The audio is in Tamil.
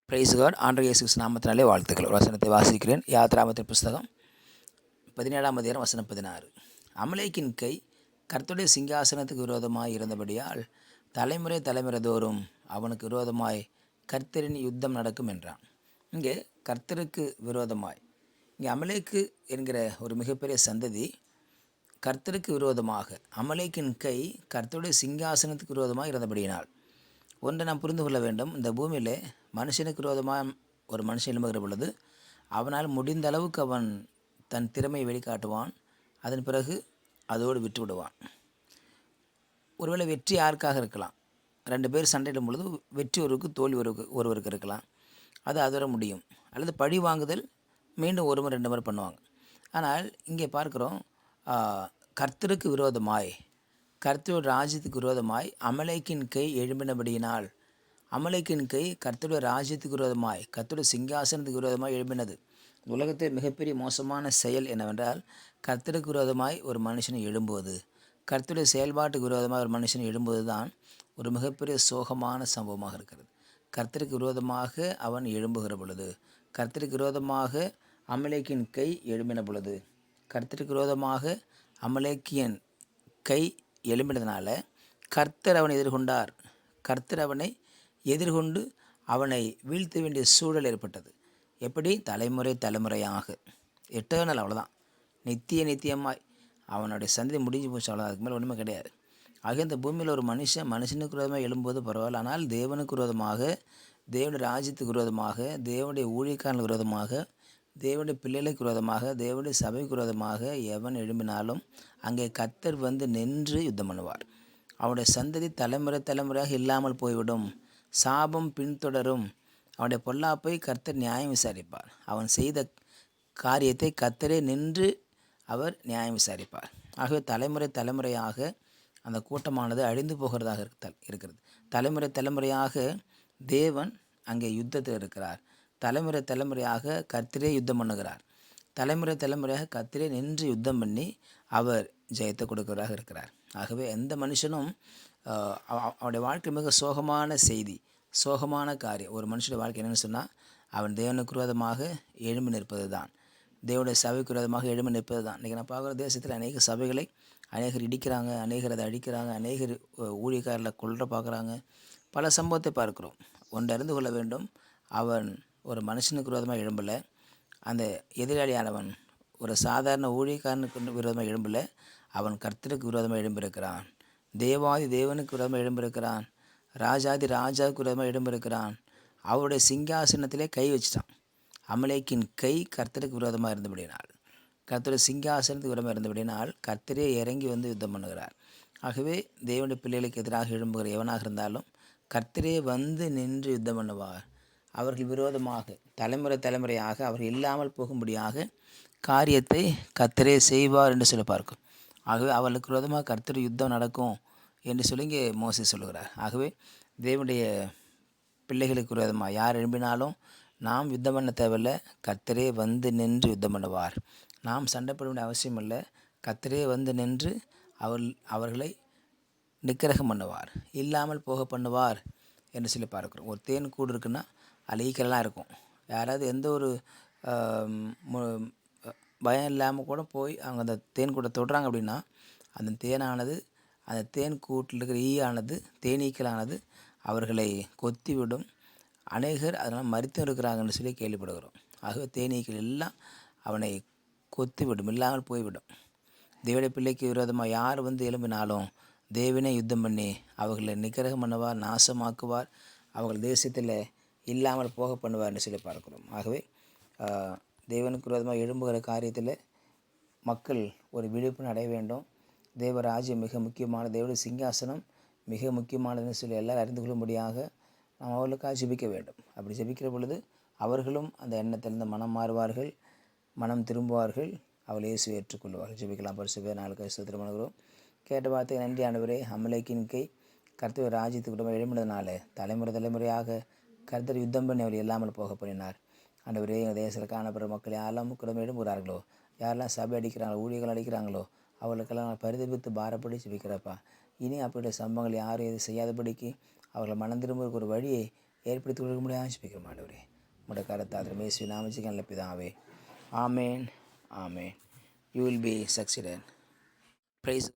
Price God. ஆண்டவர் இயேசு கிறிஸ்து நாமத்தினாலே வாழ்த்துக்கள். ஒரு வசனத்தை வாசிக்கிறேன். யாத்திராமத்தின் புஸ்தகம் 17ஆம் அதிகாரம் வசனம் 16. அமலேக்கின் கை கர்த்தருடைய சிங்காசனத்துக்கு விரோதமாய் இருந்தபடியால் தலைமுறை தலைமுறை தோறும் அவனுக்கு விரோதமாய் கர்த்தரின் யுத்தம் நடக்கும் என்றான். இங்கே கர்த்தருக்கு விரோதமாய், இங்கே அமலேக்கு என்கிற ஒரு மிகப்பெரிய சந்ததி கர்த்தருக்கு விரோதமாக, அமலேக்கின் கை கர்த்தருடைய சிங்காசனத்துக்கு விரோதமாக இருந்தபடியினால். ஒன்றை நாம் புரிந்து கொள்ள வேண்டும். இந்த பூமியிலே மனுஷனுக்கு விரோதமாக ஒரு மனுஷன் எழும்புகிற பொழுது அவனால் முடிந்த அளவுக்கு அவன் தன் திறமையை வெளிக்காட்டுவான். அதன் பிறகு அதோடு விட்டு விடுவான். ஒருவேளை வெற்றி யாருக்காக இருக்கலாம். 2 பேர் சண்டையிடும் பொழுது வெற்றி தோல்வி ஒருவருக்கு இருக்கலாம். அது அதோட முடியும். அல்லது பழி வாங்குதல் மீண்டும் 1 முறை 2 முறை பண்ணுவாங்க. ஆனால் இங்கே பார்க்குறோம், கர்த்தருக்கு விரோதமாய், கர்த்தருடைய ராஜ்யத்துக்கு விரோதமாய் அமலேக்கின் கை எழும்பினபடியினால், அமலேக்கின் கை கர்த்தருடைய ராஜ்யத்துக்கு விரோதமாய், கர்த்தருடைய சிங்காசனத்துக்கு விரோதமாய் எழும்பினது. உலகத்தில் மிகப்பெரிய மோசமான செயல் என்னவென்றால், கர்த்தருக்கு விரோதமாய் ஒரு மனுஷனை எழும்புவது, கர்த்தருடைய செயல்பாட்டுக்கு விரோதமாக ஒரு மனுஷனை எழும்புவது தான் ஒரு மிகப்பெரிய சோகமான சம்பவமாக இருக்கிறது. கர்த்தருக்கு விரோதமாக அவன் எழும்புகிற பொழுது, கர்த்தருக்கு விரோதமாக அமலேக்கின் கை எழும்பின பொழுது, கர்த்தருக்கு விரோதமாக அமலேக்கியன் கை எழும்பினதுனால கர்த்தர் அவனை எதிர்கொண்டார். கர்த்தர் அவனை எதிர்கொண்டு அவனை வீழ்த்த வேண்டிய சூழல் ஏற்பட்டது. எப்படி? தலைமுறை தலைமுறையாக, எட்டர்னல், அவ்வளோதான், நித்தியமாய் அவனுடைய சந்ததி முடிஞ்சு போச்சு, அவ்வளோ. அதுக்கு மேலே ஒன்றுமே கிடையாது. ஆக இந்த பூமியில் ஒரு மனுஷனுக்கு விரோதமாக எழும்போது பரவாயில்ல. ஆனால் தேவனுக்கு விரோதமாக, தேவனுடைய ராஜ்யத்துக்கு விரோதமாக, தேவனுடைய ஊழியக்காரர்களுக்கு விரோதமாக, தேவனுடைய பிள்ளைகளுக்கு விரோதமாக, தேவனுடைய சபைக்கு விரோதமாக எவன் எழும்பினாலும் அங்கே கர்த்தர் வந்து நின்று யுத்தம் பண்ணுவார். அவனுடைய சந்ததி தலைமுறை தலைமுறையாக இல்லாமல் போய்விடும். சாபம் பின்தொடரும். அவனுடைய பொல்லாப்பை கர்த்தர் நியாயம் விசாரிப்பார். அவன் செய்த காரியத்தை கர்த்தரே நின்று அவர் நியாயம் விசாரிப்பார். ஆகவே தலைமுறை தலைமுறையாக அந்த கூட்டமானது அழிந்து போகிறதாக இருக்கிறது. தலைமுறை தலைமுறையாக தேவன் அங்கே யுத்தத்தில் இருக்கிறார். தலைமுறை தலைமுறையாக கர்த்தரே யுத்தம் பண்ணுகிறார். தலைமுறை தலைமுறையாக கர்த்தரே நின்று யுத்தம் பண்ணி அவர் ஜெயத்தை கொடுக்கிறவராக இருக்கிறார். ஆகவே எந்த மனுஷனும் அவனுடைய வாழ்க்கை மிக சோகமான செய்தி, சோகமான காரியம். ஒரு மனுஷனுடைய வாழ்க்கை என்னென்னு சொன்னால், அவன் தேவனுக்கு விரோதமாக எழும்பி நிற்பது தான், தேவனுடைய சபைக்கு விரோதமாக எழும்பி நிற்பது தான். இன்றைக்கி நான் பார்க்குற தேசத்தில் அநேக சபைகளை அநேகர் இடிக்கிறாங்க, அநேகர் அதை அடிக்கிறாங்க, அநேகர் ஊழியக்காரர்களை கொல்ற பார்க்குறாங்க. பல சம்பவத்தை பார்க்குறோம். ஒன்று அறிந்து கொள்ள வேண்டும், அவன் ஒரு மனுஷனுக்கு விரோதமாக எழும்பலை. அந்த எதிராளியானவன் ஒரு சாதாரண ஊழியக்காரனுக்கு விரோதமாக எழும்பலை. அவன் கர்த்தருக்கு விரோதமாக எழும்பியிருக்கிறான். தேவாதி தேவனுக்கு விரோதமாக எழும்பியிருக்கிறான். ராஜாதி ராஜாவுக்கு விரோதமாக எழும்பியிருக்கிறான். அவருடைய சிங்காசனத்திலே கை வச்சிட்டான். அமலேக்கின் கை கர்த்தருக்கு விரோதமாக இருந்தபடினால், கர்த்தருடைய சிங்காசனத்துக்கு விரோதமாக இருந்தபடினால் கர்த்தரே இறங்கி வந்து யுத்தம் பண்ணுகிறார். ஆகவே தேவனுடைய பிள்ளைகளுக்கு எதிராக எழும்புகிற எவனாக இருந்தாலும் கர்த்தரே வந்து நின்று யுத்தம் பண்ணுவார். அவர்கள் விரோதமாக தலைமுறை தலைமுறையாக அவர்கள் இல்லாமல் போகும்படியாக காரியத்தை கர்த்தரே செய்வார் என்று சொல்லி பார்க்கும். ஆகவே அவர்களுக்கு விரோதமாக கர்த்தர் யுத்தம் நடக்கும் என்று சொல்லி இங்கே மோசே சொல்லுகிறார். ஆகவே தேவனுடைய பிள்ளைகளுக்கு விரோதமாக யார் எழும்பினாலும் நாம் யுத்தம் பண்ண தேவையில்லை. கர்த்தரே வந்து நின்று யுத்தம் பண்ணுவார். நாம் சண்டைப்பட வேண்டிய அவசியம் இல்லை. கர்த்தரே வந்து நின்று அவர்களை நிக்கிரகம் பண்ணுவார், இல்லாமல் போக பண்ணுவார் என்று சொல்லி பார்க்குறோம். ஒரு தேன் கூடு இருக்குன்னா அதில் ஈக்கெல்லாம் இருக்கும். யாராவது எந்த ஒரு பயம் இல்லாமல் கூட போய் அவங்க அந்த தேன் கூட்டை தொடுறாங்க அப்படின்னா, அந்த தேனானது, அந்த தேன் கூட்டில் இருக்கிற ஈயானது, தேனீக்களானது அவர்களை கொத்தி விடும். அநேகர் அதனால் மரித்தும் இருக்கிறாங்கன்னு சொல்லி கேள்விப்படுகிறோம். ஆகவே தேனீக்கள் எல்லாம் அவனை கொத்தி விடும், இல்லாமல் போய்விடும். தேவனுடைய பிள்ளைக்கு விரோதமாக யார் வந்து எழும்பினாலும் தேவனே யுத்தம் பண்ணி அவர்களை நிக்கிரகம் பண்ணுவார், நாசமாக்குவார், அவர்கள் தேசத்தில் இல்லாமல் போக பண்ணுவார் என்று சொல்லி பார்க்கிறோம். ஆகவே தேவனுக்கு விரோதமாக எழும்புகிற காரியத்தில் மக்கள் ஒரு விழிப்புணர்வு அடைய வேண்டும். தேவராஜ்யம் மிக முக்கியமான, தேவனுடைய சிங்காசனம் மிக முக்கியமானதுன்னு சொல்லி எல்லோரும் அறிந்து கொள்ளும்படியாக நாம் அவர்களுக்காக ஜெபிக்க வேண்டும். அப்படி ஜெபிக்கிற பொழுது அவர்களும் அந்த எண்ணத்திலிருந்து மனம் மாறுவார்கள், மனம் திரும்புவார்கள், அவள் இயேசுவை ஏற்றுக்கொள்வார்கள். ஜெபிக்கலாம். பரிசுத்த நாளுக்கு ஸ்தோத்திரம் பண்ணுகிறோம். கேட்ட வார்த்தை நன்றி ஆண்டவரே. அமலேக்கின் கை கர்த்தர் ராஜ்யத்துக்கு விட எழும்பினதுனால தலைமுறை தலைமுறையாக கர்த்தர் யுத்தம் பண்ணி அவர் இல்லாமல் போக பண்ணினார். ஆண்டவரே, எங்கள் தேசத்தில் காணப்படுற மக்கள் யாரெல்லாம் குடும்பம் எழும்புகிறார்களோ, யாரெல்லாம் சபை அடிக்கிறாங்களோ, ஊழியர்கள் அடிக்கிறாங்களோ, அவர்களுக்கெல்லாம் நான் பரிதபித்து பாரப்படி ஜெபிக்கிறப்பா. இனி அப்படிப்பட்ட சம்பவங்கள் யாரும் எது செய்யாதபடிக்கு அவர்களை மனம் திரும்புவதற்கு ஒரு வழியை ஏற்படுத்தி கொடுக்க முடியாது ஆசிப்பிக்கிற மாட்டவரே உங்களோட கரத்தாத்திரம் இயேசுவின் நாமத்தில் நல்ல பிதாவே. ஆமேன். ஆமேன். You will be succeeded. Price